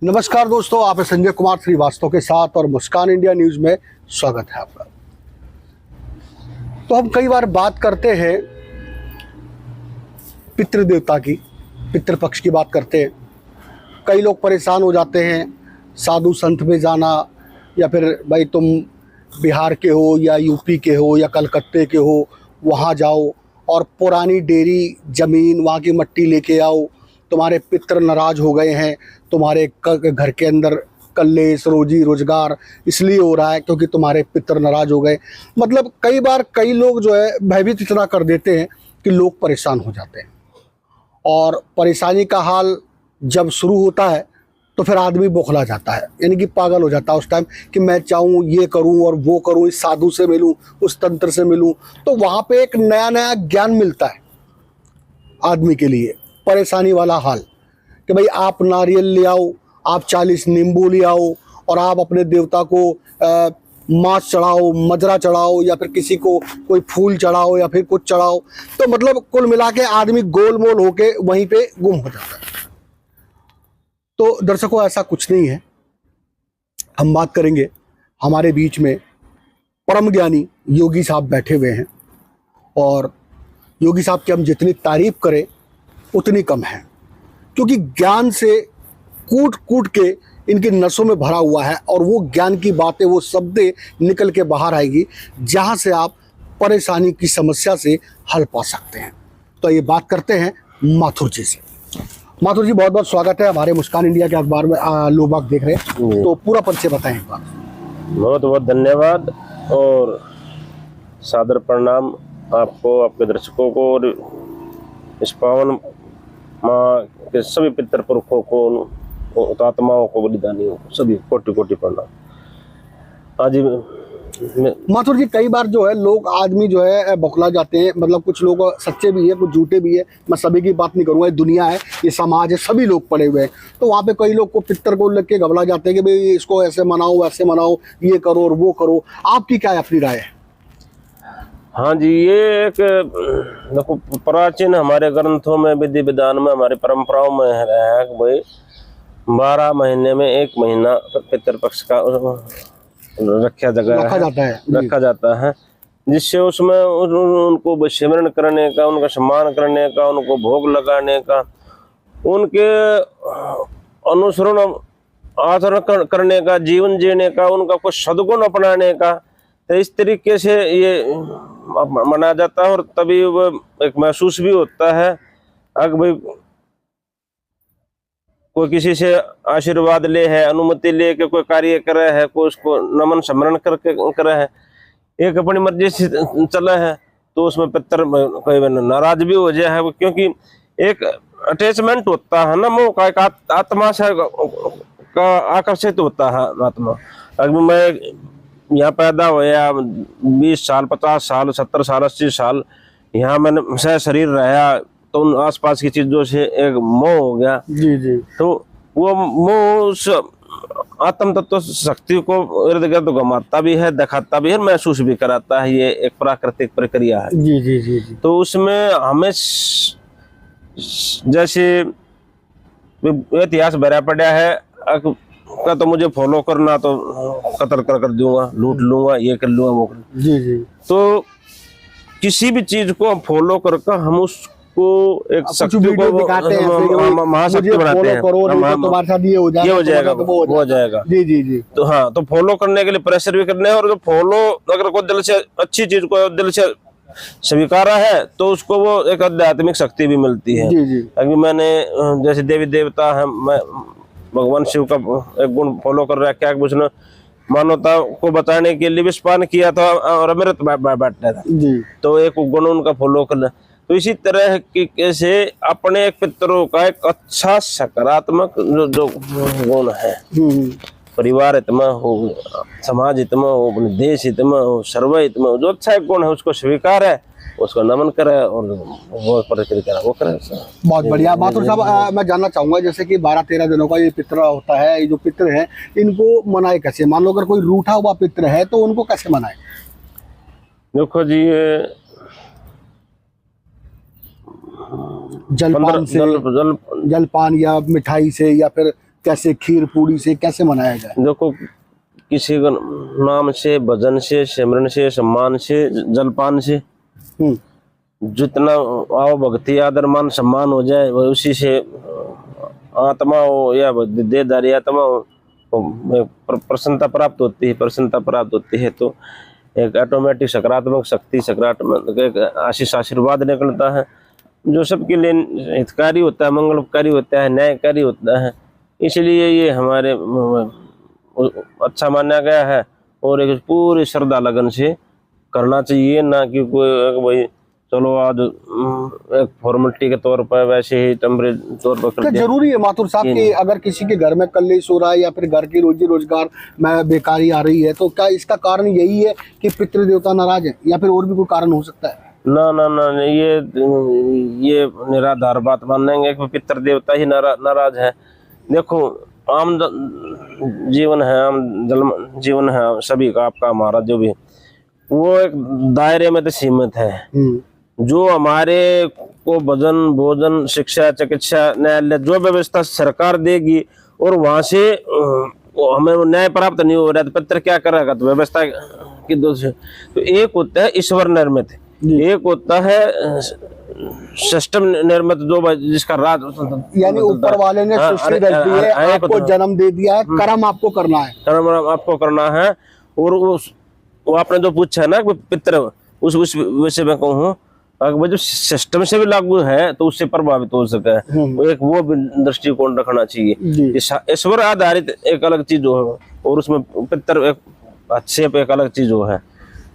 नमस्कार दोस्तों, आप संजय कुमार श्रीवास्तव के साथ और मुस्कान इंडिया न्यूज़ में स्वागत है आपका। तो हम कई बार बात करते हैं पितृदेवता की, पितृपक्ष की बात करते हैं। कई लोग परेशान हो जाते हैं साधु संत में जाना, या फिर भाई तुम बिहार के हो या यूपी के हो या कलकत्ते के हो, वहाँ जाओ और पुरानी डेयरी ज़मीन वहाँ की मट्टी लेके आओ, तुम्हारे पितर नाराज़ हो गए हैं, तुम्हारे घर के अंदर कलेश रोजी रोजगार इसलिए हो रहा है क्योंकि तुम्हारे पितर नाराज़ हो गए। मतलब कई बार कई लोग जो है भयभीत इतना कर देते हैं कि लोग परेशान हो जाते हैं, और परेशानी का हाल जब शुरू होता है तो फिर आदमी बौखला जाता है, यानी कि पागल हो जाता है उस टाइम कि मैं चाहूँ ये करूँ और वो करूँ, इस साधु से मिलूँ, उस तंत्र से मिलूँ। तो वहाँ पे एक नया नया ज्ञान मिलता है आदमी के लिए, परेशानी वाला हाल कि भाई आप नारियल ले आओ, आप 40 नींबू ले आओ और आप अपने देवता को मांस चढ़ाओ, मजरा चढ़ाओ, या फिर किसी को कोई फूल चढ़ाओ या फिर कुछ चढ़ाओ। तो मतलब कुल मिला के आदमी गोलमोल होके वहीं पे गुम हो जाता है। तो दर्शकों, ऐसा कुछ नहीं है। हम बात करेंगे, हमारे बीच में परम ज्ञानी योगी साहब बैठे हुए हैं, और योगी साहब की हम जितनी तारीफ करें उतनी कम है, क्योंकि ज्ञान से कूट कूट के इनकी नसों में भरा हुआ है, और वो ज्ञान की बातें, वो शब्दें निकल के बाहर आएगी जहां से आप परेशानी की समस्या से हल पा सकते हैं। तो ये बात करते हैं माथुर जी से। माथुर जी, बहुत बहुत स्वागत है हमारे मुस्कान इंडिया के अखबार में। लोग बाग देख रहे हैं, तो पूरा परिचय बताएं एक बार। बहुत बहुत धन्यवाद और सादर प्रणाम आपको, आपके दर्शकों को, और इस पावन माँ के सभी पितृपुरखों को, हुतात्माओं को, बलिदानियों को, सभी कोटि कोटि प्रणाम। आज माथुर जी, कई बार जो है लोग आदमी जो है बौखला जाते हैं। मतलब कुछ लोग सच्चे भी है, कुछ झूठे भी है, मैं सभी की बात नहीं करूँगा। ये दुनिया है, ये समाज है, सभी लोग पड़े हुए हैं। तो वहाँ पे कई लोग को पितर को लेके घबरा जाते हैं कि भाई इसको ऐसे मनाओ, वैसे मनाओ, ये करो और वो करो। आपकी क्या अपनी राय है? हाँ जी, ये एक देखो प्राचीन हमारे ग्रंथों में, विधि विधान में, हमारी परंपराओं में है कि भाई 12 महीने में 1 महीना पितृपक्ष का रखा जाता है, जिससे उसमें उनको सिमरण करने का, उनका सम्मान करने का, उनको भोग लगाने का, उनके अनुसरण आचरण करने का, जीवन जीने का, उनका कुछ सद्गुण अपनाने का। तो इस तरीके से ये मनाया जाता है, और तभी वो एक महसूस भी होता है अगर भाई कोई किसी से आशीर्वाद ले है, अनुमति ले के कोई कार्य करे है, कोई उसको नमन स्मरण करके करे है, एक अपनी मर्जी से चला है, तो उसमें पितर कोई नाराज भी हो जाए है, क्योंकि एक अटैचमेंट होता है ना, मोह का, एक आत्मा से का आकर्षित होता है आत्मा। अगर मैं यहाँ पैदा होया 20 साल, 50 साल, 70 साल, 80 साल यहाँ मैंने सह शरीर रहा, तो उन आसपास की चीजों से एक मोह हो गया। जी जी। तो वो मोह उस आत्म तत्व शक्ति को इर्द गिर्द घुमाता भी है, दिखाता भी है, महसूस भी कराता है। ये एक प्राकृतिक प्रक्रिया है। जी जी जी जी। तो उसमें हमें जैसे इतिहास भरा पड़ा है का, तो मुझे फॉलो करना तो कत्ल कर दूंगा, लूट लूंगा, ये कर लूंगा, वो कर। जी जी। तो किसी भी चीज को हम फॉलो करके हम उसको एक शक्ति को महाशक्ति बनाते हैं। तुम्हारे साथ ये हो जाएगा, वो हो जाएगा। जी जी जी। तो हाँ, तो फॉलो करने के लिए प्रेशर भी करने है, और जो फॉलो अगर कोई दिल से अच्छी चीज को दिल से स्वीकारा है तो उसको वो एक आध्यात्मिक शक्ति भी मिलती है। जी जी। अभी मैंने जैसे देवी देवता है, मैं भगवान शिव का एक गुण फॉलो कर रहा है, उसने मानवता को बताने के लिए विषपान किया था और अमृत बांटा था जी। तो एक गुण उनका फॉलो करना। तो इसी तरह कैसे अपने पितरों का एक अच्छा सकारात्मक जो गुण है, परिवार हित में हो, समाज हित में हो, अपने देश हित में हो, सर्व हित में हो, जो अच्छा गुण है उसको स्वीकार है, उसको नमन करे और वो प्रक्रिया वो करे। बहुत बढ़िया। माथुर साहब, मैं जानना चाहूंगा, जैसे कि 12-13 दिनों का ये पितर होता है, ये जो पितर हैं इनको मनाए कैसे? मान लो अगर कोई रूठा हुआ पितर है तो उनको कैसे मनाए? देखो जी, जलपान से, जलपान या मिठाई से, या फिर कैसे खीर पूरी से कैसे मनाया जाए? देखो, किसी का नाम से, भजन से, सिमरन से, सम्मान से, जलपान से, हम्म, जितना आओ भक्ति आदर मान सम्मान हो जाए, वह उसी से आत्मा हो या देहधारी आत्मा हो, प्रसन्नता प्राप्त होती है। प्रसन्नता प्राप्त होती है तो एक ऑटोमेटिक सकारात्मक शक्ति, सकारात्मक एक आशीर्वाद निकलता है, जो सबके लिए हितकारी होता है, मंगलकारी होता है, न्यायकारी होता है। इसलिए ये हमारे अच्छा माना गया है और एक पूरी श्रद्धा लगन से करना चाहिए, ना कि कोई भाई चलो आज एक फॉर्मेलिटी के तौर पर वैसे ही टेम्परेरी तौर पर कर क्या दिया। जरूरी है माथुर साहब कि अगर किसी के घर में कलेश हो रहा है या फिर घर की रोजी रोजगार में बेकारी आ रही है, तो क्या इसका कारण यही है कि पितृ देवता नाराज है या फिर और भी कोई कारण हो सकता है? ना ना ना, ये निराधार बात मानेंगे कि पितृ देवता ही नाराज है। देखो, आम जीवन है, आम जन्म जीवन है सभी का, आपका हमारा जो भी, वो एक दायरे में तो सीमित है। जो हमारे को भजन भोजन शिक्षा चिकित्सा न्यायालय जो व्यवस्था सरकार देगी और वहां से हमें न्याय प्राप्त नहीं हो रहा है, तो पत्र क्या करेगा? तो व्यवस्था की दोष है। तो एक होता है ईश्वर निर्मित, एक होता है सिस्टम निर्मित, जो जिसका राज, यानी ऊपर वाले ने सृष्टि रच दी है, आपको जन्म दे दिया है, कर्म आपको करना है, कर्म आपको करना है। और वो आपने जो पूछा है ना पितृ, उस विषय में कहूँ, अगर जो सिस्टम से भी लागू है तो उससे प्रभावित हो सके, एक वो दृष्टिकोण रखना चाहिए। ईश्वर आधारित एक अलग चीज हो और उसमें पितृ एक आक्षेप एक अलग चीज हो है,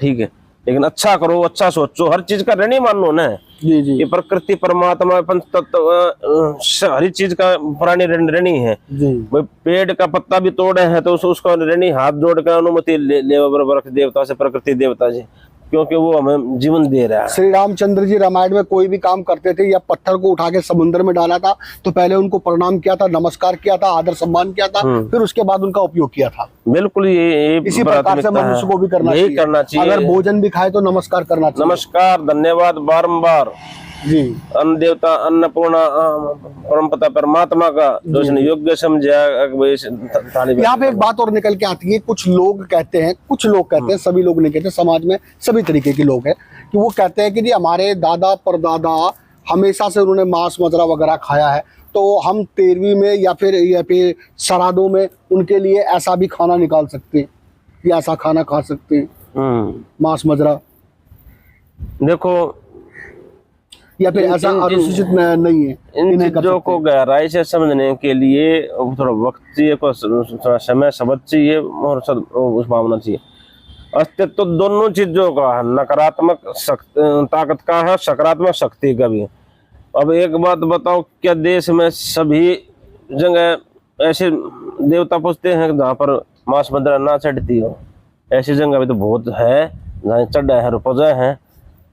ठीक है। लेकिन अच्छा करो, अच्छा सोचो, हर चीज का ऋणी मान लो ना। जी जी, ये प्रकृति परमात्मा पंच तत्व हर चीज का प्राणी ऋणी है। भाई पेड़ का पत्ता भी तोड़े है तो उसका ऋणी हाथ जोड़ कर अनुमति ले वृक्ष देवता से, प्रकृति देवता से, क्योंकि वो हमें जीवन दे रहा है। श्री रामचंद्र जी रामायण में कोई भी काम करते थे या पत्थर को उठा के समुद्र में डाला था तो पहले उनको प्रणाम किया था, नमस्कार किया था, आदर सम्मान किया था, फिर उसके बाद उनका उपयोग किया था। बिल्कुल, ये इसी प्रकार से मनुष्य को भी करना चाहिए। अगर भोजन भी खाए तो नमस्कार करना चाहिए। नमस्कार, धन्यवाद, बारंबार जी। अन्न देवता अन्नपूर्णा परमपिता परमात्मा का जो योग्य समझा। यहाँ पे एक बात और निकल के आती है, कुछ लोग कहते हैं, सभी लोग नहीं कहते, समाज में सभी तरीके के लोग हैं कि वो कहते हैं कि जी हमारे दादा परदादा हमेशा से उन्होंने मांस मजरा वगैरह खाया है, तो हम 13वीं में या फिर श्राद्धों में उनके लिए ऐसा भी खाना निकाल सकते हैं या ऐसा खाना खा सकते हैं, मांस मजरा। देखो, या फिर ऐसा अनुसूचित नहीं है। इन चीजों को गहराई से समझने के लिए थोड़ा वक्त चाहिए, थोड़ा समय समझ चाहिए और उस भावना चाहिए। अस्तित्व दोनों चीजों का है, नकारात्मक ताकत का है, सकारात्मक शक्ति का भी। अब एक बात बताओ, क्या देश में सभी जगह ऐसे देवता पूजते हैं जहाँ पर मांस मदिरा ना चढ़ती हो? ऐसी जगह भी तो बहुत है जहाँ चढ़ा है, पूजा है,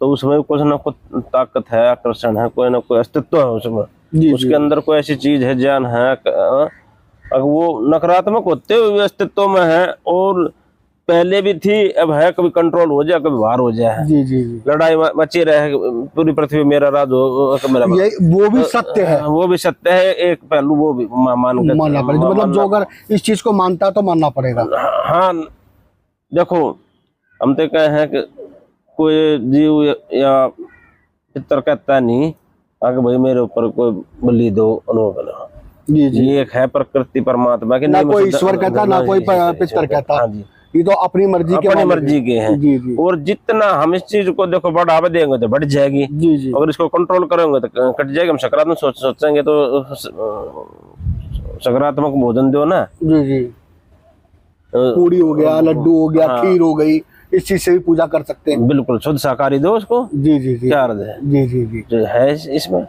तो उसमें कुछ ना कुछ ताकत है, आकर्षण है, कोई ना कोई अस्तित्व है उसमें। उसके अंदर कोई ऐसी चीज है, ज्ञान है, अगर वो नकारात्मक होते हुए अस्तित्व में है और पहले भी थी, अब है, कभी कंट्रोल हो जाए, कभी बाहर हो जाए। जी जी, लड़ाई मची रहे, पूरी पृथ्वी मेरा राज हो, मेरा वो भी सत्य है, वो भी सत्य है। एक पहलू वो भी मानना पड़ेगा, मतलब जो अगर इस चीज को मानता है तो मानना पड़ेगा। हाँ, देखो, हम तो कहे हैं कि कोई जीव या पितर कहता नहीं आगे भाई मेरे ऊपर कोई बलि दो, अनुभव। जी जी, ये एक है प्रकृति परमात्मा की, ना कोई ईश्वर कहता, ना कोई पितर कहता। हाँ जी, ये तो अपनी मर्जी के हैं। जी जी, और जितना हम इस चीज को देखो बढ़ावा देंगे तो बढ़ जाएगी। जी जी, अगर इसको कंट्रोल करेंगे तो कट जाएगी। हम सकारात्मक सोचेंगे तो सकारात्मक भोजन दो ना। जी जी, पूरी हो गया, लड्डू हो गया, खीर हो गई, इस चीज से भी पूजा कर सकते हैं। बिल्कुल, शुद्ध शाकाहारी दो उसको। जी जी जी, क्या अर्थ है? जी जी जी, जो है इसमें।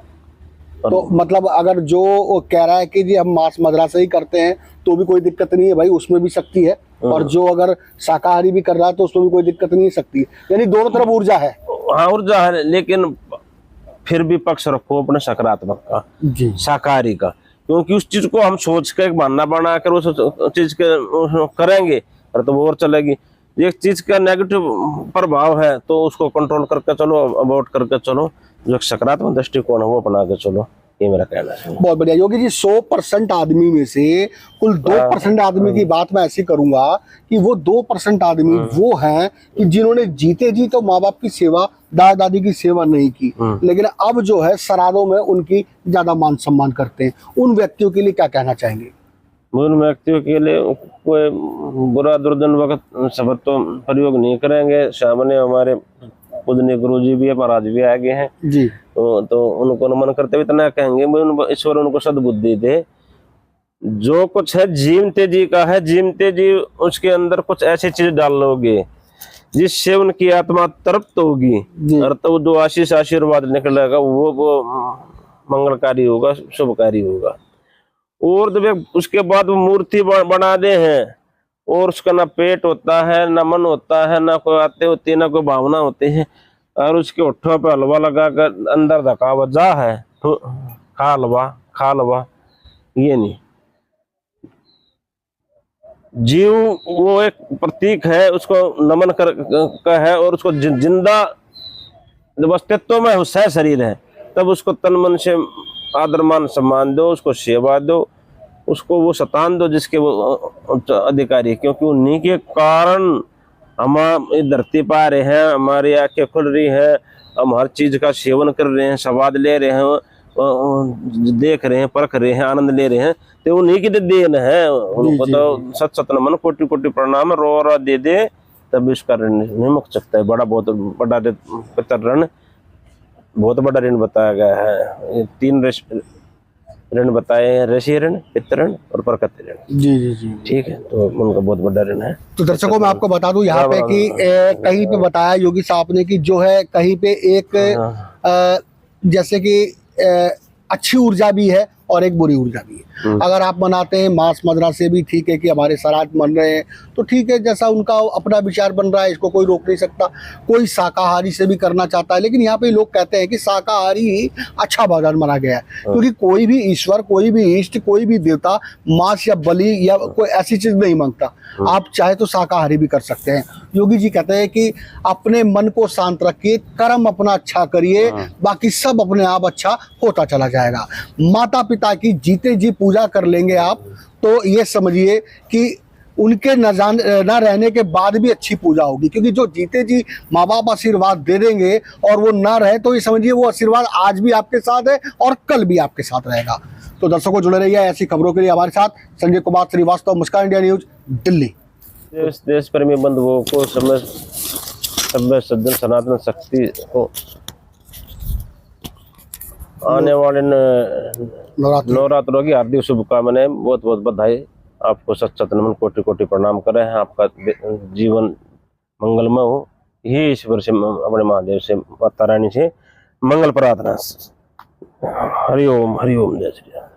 तो मतलब अगर जो वो कह रहा है कि जी हम मांस मदिरा से ही करते हैं तो भी कोई दिक्कत नहीं है भाई, उसमें भी शक्ति है। और जो अगर शाकाहारी भी कर रहा है तो उसमें भी कोई दिक्कत नहीं सकती, यानी दोनों तरफ ऊर्जा है। हाँ, ऊर्जा है, लेकिन फिर भी पक्ष रखो अपने सकारात्मक का, शाकाहारी का, क्योंकि उस चीज को हम सोच के एक बहाना बना कर उस चीज के करेंगे तो वो और चलेगी। एक चीज का नेगेटिव प्रभाव है तो उसको कंट्रोल करके चलो, अवॉइड करके चलो, जो सकारात्मक दृष्टिकोण है वो अपना के चलो। ये मेरा कहना है। बहुत बढ़िया योगी जी। 100% आदमी में से कुल 2% आदमी की बात मैं ऐसी करूंगा कि वो 2% आदमी वो हैं कि जिन्होंने जीते जी तो माँ बाप की सेवा, दादा दादी की सेवा नहीं की, लेकिन अब जो है श्राद्धों में उनकी ज्यादा मान सम्मान करते हैं। उन व्यक्तियों के लिए क्या कहना चाहेंगे? उन व्यक्तियों के लिए कोई बुरा दुर्दिन वक्त शब्द तो प्रयोग नहीं करेंगे। सामने हमारे पूजनीय गुरु जी भी है, महाराज भी आगे हैं जी। तो उनको नमन करते हुए इतना कहेंगे, ईश्वर उनको सद्बुद्धि दे। जो कुछ है जीवते जी का है, जीवते जी उसके अंदर कुछ ऐसी चीज डालोगे जिससे उनकी आत्मा तृप्त होगी, और तो जो आशीर्वाद निकलेगा वो मंगलकारी होगा, शुभकारी होगा। और जब उसके बाद वो मूर्ति बना दे हैं और उसका ना पेट होता है, ना मन होता है, ना कोई आते होती है, ना कोई भावना होती है, और उसके होठों पे हलवा लगा कर अंदर धका वजा है तो खा लवा, ये नहीं। जीव वो एक प्रतीक है, उसको नमन का है, और उसको जिंदा जब अस्तित्व में है शरीर है, तब उसको तन मन से आदर मान सम्मान दो, उसको सेवा दो, उसको वो सतान दो जिसके वो अधिकारी है। क्योंकि उन्हीं के कारण हम इस धरती पा रहे हैं, हमारी आंखें खुल रही है, हम हर चीज का सेवन कर रहे हैं, स्वाद ले रहे हैं, देख रहे हैं, परख रहे हैं, आनंद ले रहे हैं, तो उन्हीं की देन है। उनको तो सत सत नमन, कोटि कोटि प्रणाम, रो दे दे तब इसका ऋण नहीं मुक सकता है। बहुत बड़ा पितर ऋण, बहुत बड़ा ऋण बताया गया है। 3 ऋण बताए हैं, ऋषि ऋण, पितृ ऋण और प्रकृति ऋण। जी। ठीक है, तो उनका बहुत बड़ा ऋण है। तो दर्शकों मैं आपको बता दूं यहाँ पे कि कहीं पे बताया योगी साहब ने कि जो है कहीं पे एक जैसे कि अच्छी ऊर्जा भी है और एक बुरी ऊर्जा भी है। अगर आप मनाते हैं मांस मदिरा से भी ठीक है कि हमारे श्राद्ध मन रहे हैं तो ठीक है, जैसा उनका अपना विचार बन रहा है, इसको कोई रोक नहीं सकता। कोई शाकाहारी से भी करना चाहता है, लेकिन यहाँ पे लोग कहते हैं कि शाकाहारी ही अच्छा भोजन माना गया है, क्योंकि कोई भी ईश्वर, कोई भी इष्ट, कोई भी देवता मांस या बलि या कोई ऐसी चीज नहीं मांगता। आप चाहे तो शाकाहारी भी कर सकते हैं। योगी जी कहते हैं कि अपने मन को शांत रखिए, कर्म अपना अच्छा करिए, बाकी सब अपने आप अच्छा होता चला जाएगा। माता पिता की जीते जी पूजा कर लेंगे आप तो ये समझिए कि उनके न रहने के बाद भी अच्छी पूजा होगी, क्योंकि जो जीते जी माँ बाप आशीर्वाद दे देंगे और वो ना रहे तो ये समझिए वो आशीर्वाद आज भी आपके साथ है और कल भी आपके साथ रहेगा। तो दर्शकों जुड़े रहिए ऐसी खबरों के लिए हमारे साथ। संजय कुमार श्रीवास्तव, मुस्कान इंडिया न्यूज, दिल्ली। देश प्रेमी बंधुओं को सभ्य सज्जन सनातन शक्ति को आने वाले नवरात्रों की हार्दिक शुभकामनाएं, बहुत बहुत बधाई। आपको सत सत नमन, कोटि कोटि प्रणाम करें। आपका जीवन मंगलमय हो, ये ईश्वर से, अपने महादेव से, माता रानी से मंगल प्रार्थना। हरिओम, जय श्री राम।